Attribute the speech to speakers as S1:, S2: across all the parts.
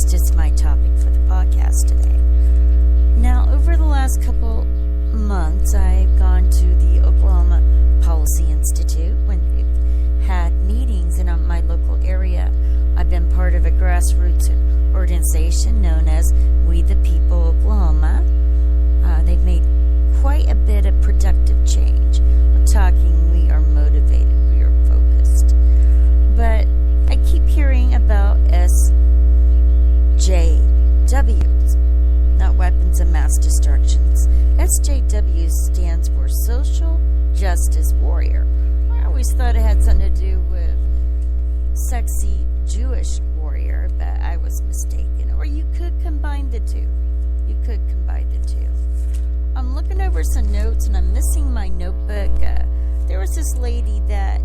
S1: justice my topic for the podcast today. Now, over the last couple months, I've gone to the Oklahoma Policy Institute when they've had meetings in my local area. I've been part of a grassroots organization known as We the People Oklahoma. They've made quite a bit of productive change. I'm talking we are motivated, we are focused. But I keep hearing about SJWs, not weapons of mass destructions. SJW stands for Social Justice Warrior. I always thought it had something to do with sexy Jewish warrior, but I was mistaken. Or you could combine the two. I'm looking over some notes and I'm missing my notebook. There was this lady that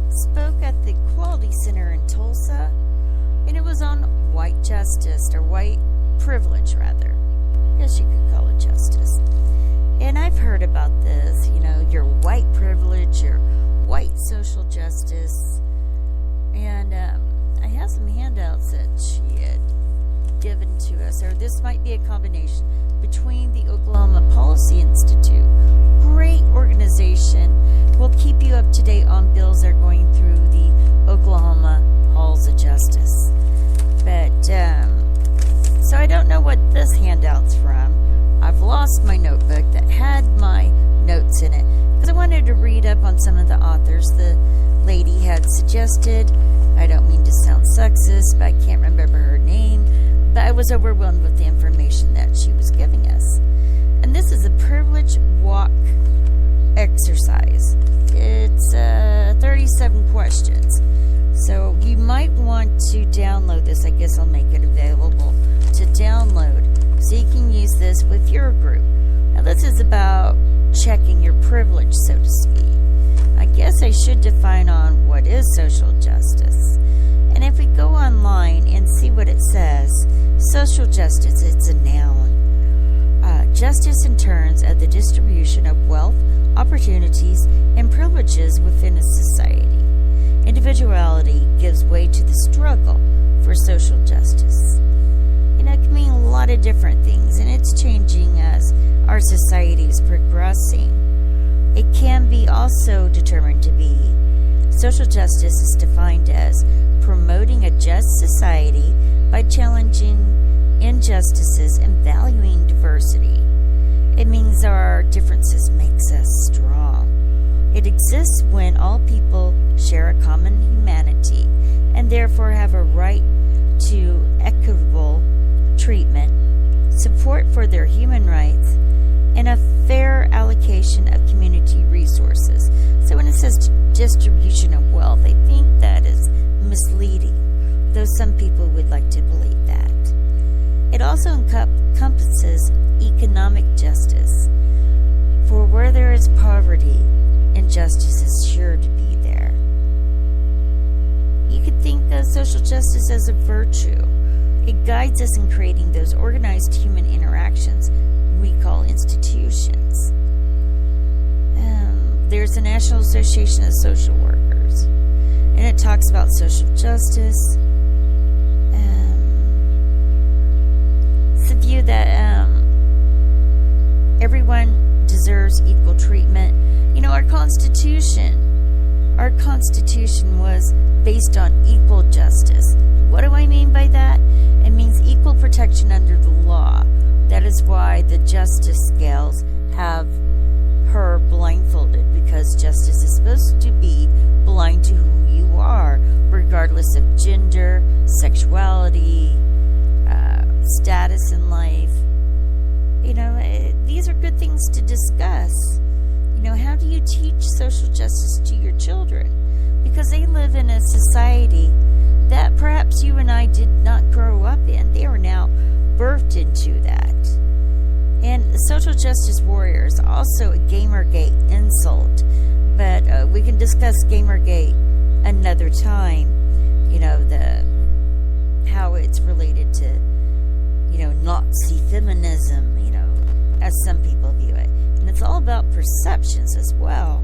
S1: spoke at the Quality Center in Tulsa, and it was on white justice, or white privilege rather. I guess you could call it justice. And I've heard about this, your white privilege, your white social justice. And I have some handouts that she had given to us, or this might be a combination between the Oklahoma Policy Institute, great organization, will keep you up to date on bills that are going through the Oklahoma Halls of Justice. But, so I don't know what this handout's from. I've lost my notebook that had my notes in it, because I wanted to read up on some of the authors the lady had suggested. I don't mean to sound sexist, but I can't remember her name. But I was overwhelmed with the information that she was giving us. And this is a privilege walk exercise. It's 37 questions. So you might want to download this. I guess I'll make it available to download so you can use this with your group. Now this is about checking your privilege, so to speak. I guess I should define on what is social justice. And if we go online and see what it says, social justice, it's a noun. Justice in terms of the distribution of wealth, opportunities, and privileges within a society. Individuality gives way to the struggle for social justice. It can mean a lot of different things, and it's changing as our society is progressing. It can be also determined to be social justice is defined as promoting a just society by challenging injustices and valuing diversity. It means our differences makes us strong. It exists when all people share a common humanity and therefore have a right to equitable treatment, support for their human rights, and a fair allocation of community resources. So when it says distribution of wealth, I think that is misleading, though some people would like to believe that. It also encompasses economic justice, for where there is poverty, injustice is sure to be there. You could think of social justice as a virtue. It guides us in creating those organized human interactions we call institutions. There's the National Association of Social Workers, and it talks about social justice. It's the view that everyone deserves equal treatment. Our Constitution was based on equal justice. What do I mean by that? It means equal protection under the law. That is why the justice scales have her blindfolded, because justice is supposed to be blind to who you are, regardless of gender, sexuality, status in life. These are good things to discuss. How do you teach social justice to your children? Because they live in a society that perhaps you and I did not grow up in. They are now birthed into that. And social justice warrior is also a Gamergate insult. But we can discuss Gamergate another time. How it's related to, Nazi feminism, as some people view it. And it's all about perceptions as well.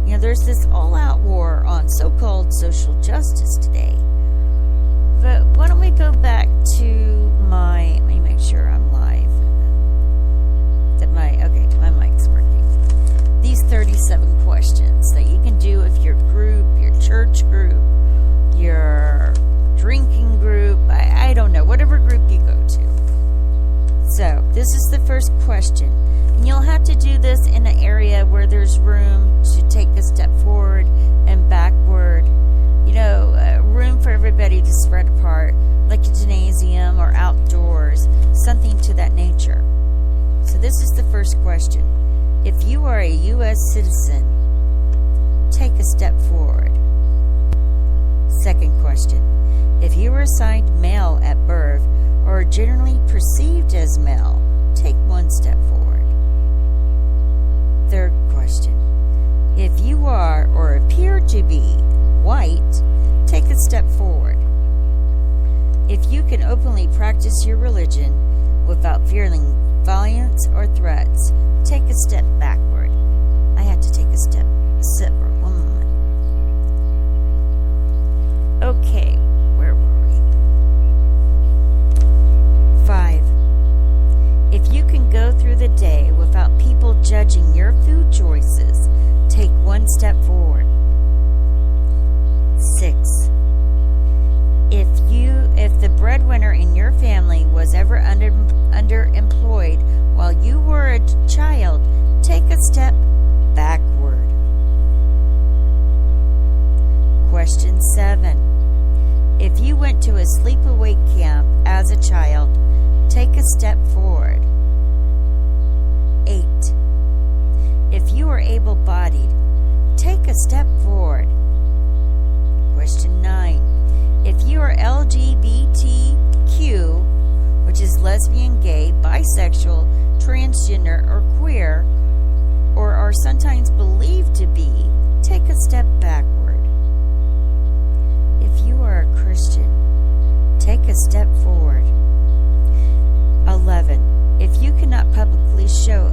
S1: There's this all-out war on so-called social justice today. But why don't we go back to first question. And you'll have to do this in an area where there's room to take a step forward and backward. Room for everybody to spread apart, like a gymnasium or outdoors, something to that nature. So this is the first question. If you are a U.S. citizen, take a step forward. Second question. If you were assigned male at birth or are generally perceived as male, take one step forward. Third question. If you are or appear to be white, take a step forward. If you can openly practice your religion without fearing violence or threats, take a step backward. I had to take a step separate. 1 moment. Okay, where were we? 5. If you can go through the day without people judging your food choices, take one step forward. 6. If the breadwinner in your family was ever underemployed while you were a child, take a step backward. Question 7. If you went to a sleepaway camp as a child, take a step forward. 8. If you are able-bodied, take a step forward. Question 9. If you are LGBTQ, which is lesbian, gay, bisexual, transgender, or queer, or are sometimes believed to be, take a step backward. If you are a Christian, take a step forward. 11. If you cannot publicly show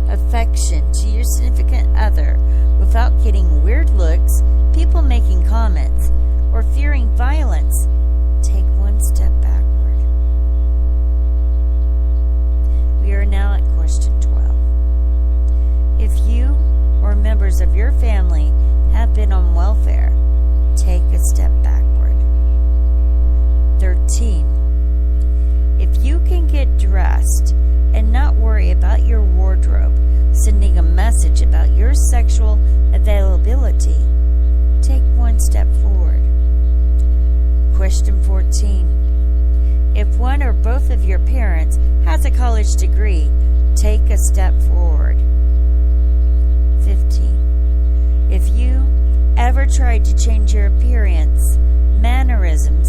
S1: affection to your significant other without getting weird looks, people making comments, or fearing violence, take one step backward. We are now at question 12. If you or members of your family have been on welfare, take a step backward. 13. If you can get dressed and not worry about your wardrobe sending a message about your sexual availability, take one step forward. Question 14. If one or both of your parents has a college degree, take a step forward. 15. If you ever tried to change your appearance, mannerisms,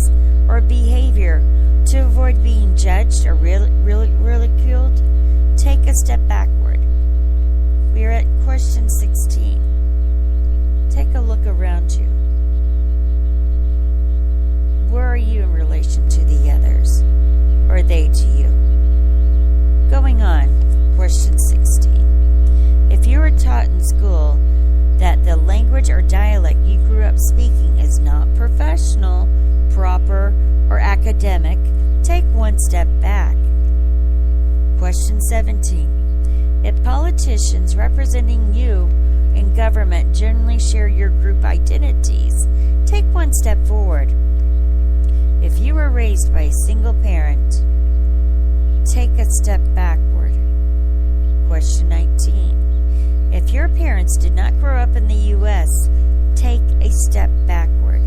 S1: or behavior to avoid being judged or ridiculed, take a step backward. We are at question 16. Take a look around you. Where are you in relation to the others? Or they to you? Going on, question 16. If you were taught in school that the language or dialect you grew up speaking is not professional, proper, or academic, take one step back. Question 17. If politicians representing you in government generally share your group identities, take one step forward. If you were raised by a single parent, take a step backward. Question 19. If your parents did not grow up in the U.S., take a step backward.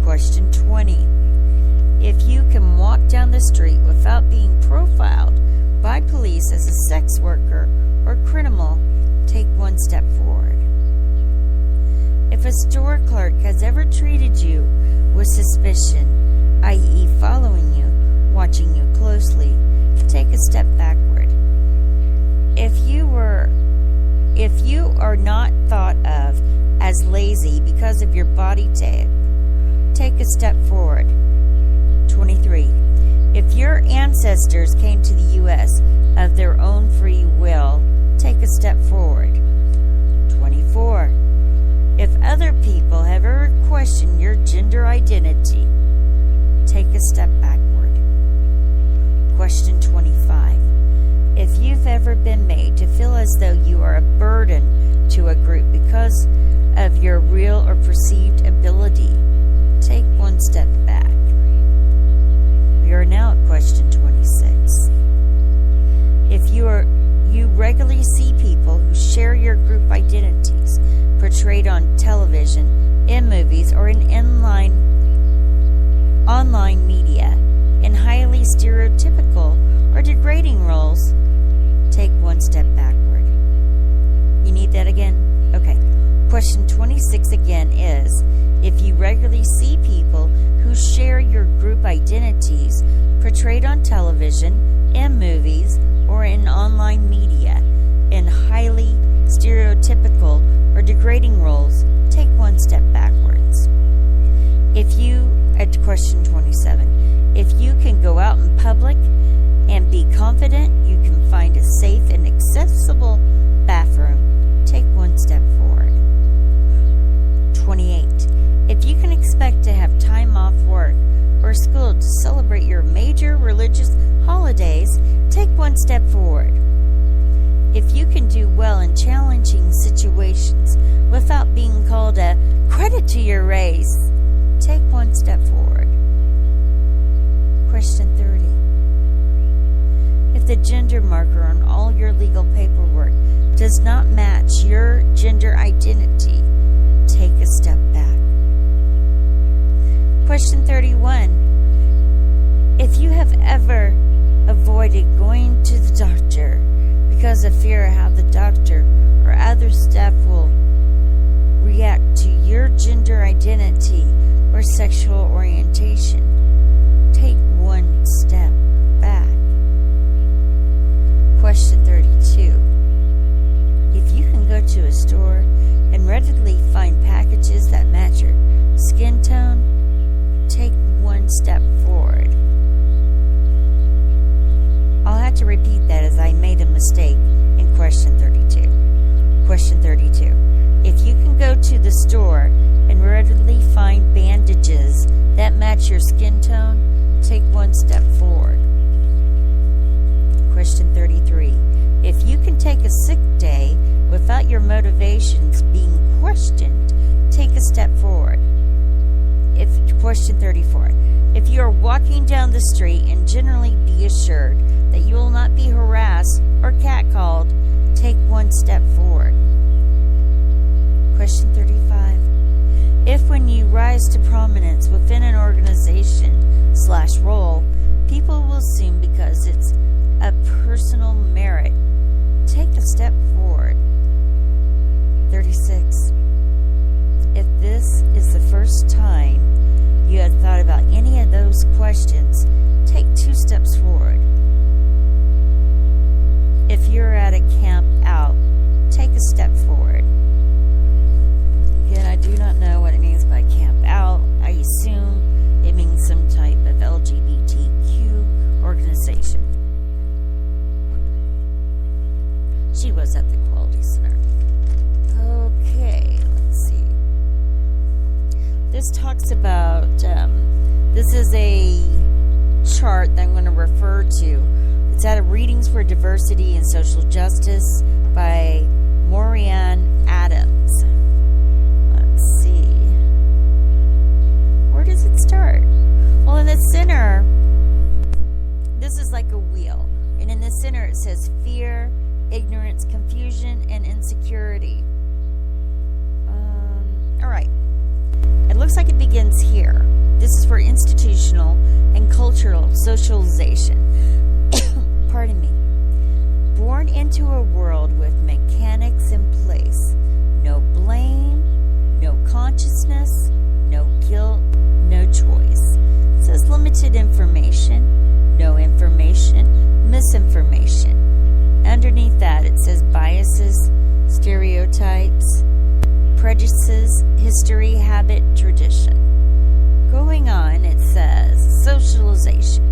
S1: Question 20. If you can walk down the street without being profiled by police as a sex worker or criminal, take one step forward. If a store clerk has ever treated you with suspicion, i.e. following you, watching you closely, take a step backward. If you are not thought of as lazy because of your body type, take a step forward. 23. If your ancestors came to the U.S. of their own free will, take a step forward. 24. If other people have ever questioned your gender identity, take a step backward. Question 25. If you've ever been made to feel as though you are a burden to a group because of your real or perceived ability, take one step back. We are now at question 26. regularly see people who share your group identities portrayed on television, in movies, or in online media in highly stereotypical or degrading roles, take one step backwards. At question 27, if you can go out in public and be confident you can find a safe and accessible bathroom, take one step forward. 28. If you can expect to have time off work or school to celebrate your major religious holidays, take one step forward. If you can do well in challenging situations without being called a credit to your race, take one step forward. Question 30. If the gender marker on all your legal paperwork does not match your gender identity, take a step back. Question 31. If you have ever avoided going to the doctor because of fear of how the doctor or other staff will react to your gender identity or sexual orientation, take one step back. Question 32. If you can go to a store and readily find packages that match your skin tone, take one step forward. I'll have to repeat that as I made a mistake in question 32. Question 32. If you can go to the store and readily find bandages that match your skin tone, take one step forward. Question 33. If you can take a sick day without your motivations being questioned, take a step forward. Question 34. If you are walking down the street and generally be assured that you will not be harassed or catcalled, take one step forward. Question 35. If when you rise to prominence within an organization/role, people will assume because it's a personal merit, take a step forward. 36. If this is the first time you have thought about any of those questions, take 2 steps forward. If you're at a camp out, take a step forward. Again, I do not know what it means by camp out. I assume it means some type of LGBTQ organization. She was at the Quality Center. Okay, let's see. This talks about, this is a chart that I'm going to refer to. It's out of Readings for Diversity and Social Justice by Maurianne Adams. Let's see. Where does it start? Well, in the center, this is like a wheel. And in the center it says fear, ignorance, confusion, and insecurity. All right. It looks like it begins here. This is for institutional and cultural socialization. Pardon me. Born into a world with mechanics in place. No blame, no consciousness, no guilt, no choice. It says limited information, no information, misinformation. Underneath that it says biases, stereotypes, prejudices, history, habit, tradition. Going on, it says socialization.